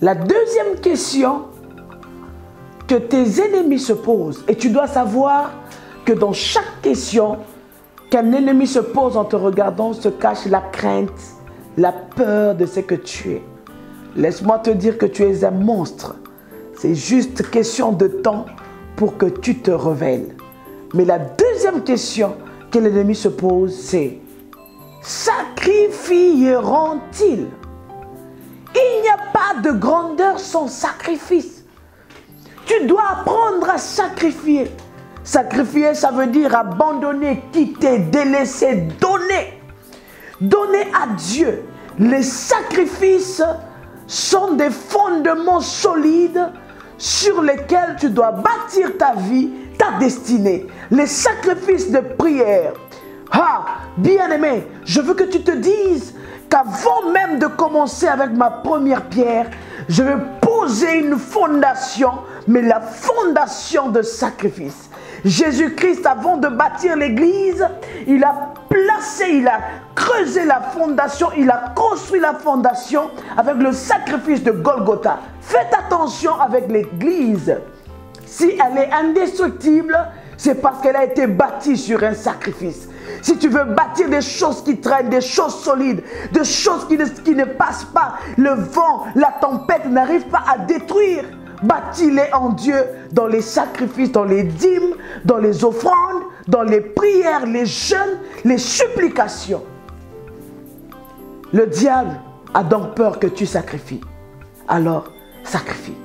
La deuxième question que tes ennemis se posent, et tu dois savoir que dans chaque question qu'un ennemi se pose en te regardant se cache la crainte, la peur de ce que tu es. Laisse-moi te dire que tu es un monstre. C'est juste question de temps pour que tu te révèles. Mais la deuxième question que l'ennemi se pose, c'est: sacrifieront-ils? Il n'y a pas de grandeur sans sacrifice. Tu dois apprendre à sacrifier. Sacrifier, ça veut dire abandonner, quitter, délaisser, donner. Donner à Dieu. Les sacrifices sont des fondements solides sur lesquels tu dois bâtir ta vie, ta destinée. Les sacrifices de prière. Ah, bien-aimé, je veux que tu te dises qu'avant même de commencer avec ma première pierre, je vais poser une fondation, mais la fondation de sacrifice. Jésus-Christ, avant de bâtir l'église, il a placé, il a creusé la fondation, il a construit la fondation avec le sacrifice de Golgotha. Faites attention avec l'église. Si elle est indestructible, c'est parce qu'elle a été bâtie sur un sacrifice. Si tu veux bâtir des choses qui traînent, des choses solides, des choses qui ne passent pas, le vent, la tempête n'arrivent pas à détruire, bâtis-les en Dieu dans les sacrifices, dans les dîmes, dans les offrandes, dans les prières, les jeûnes, les supplications. Le diable a donc peur que tu sacrifies. Alors, sacrifie.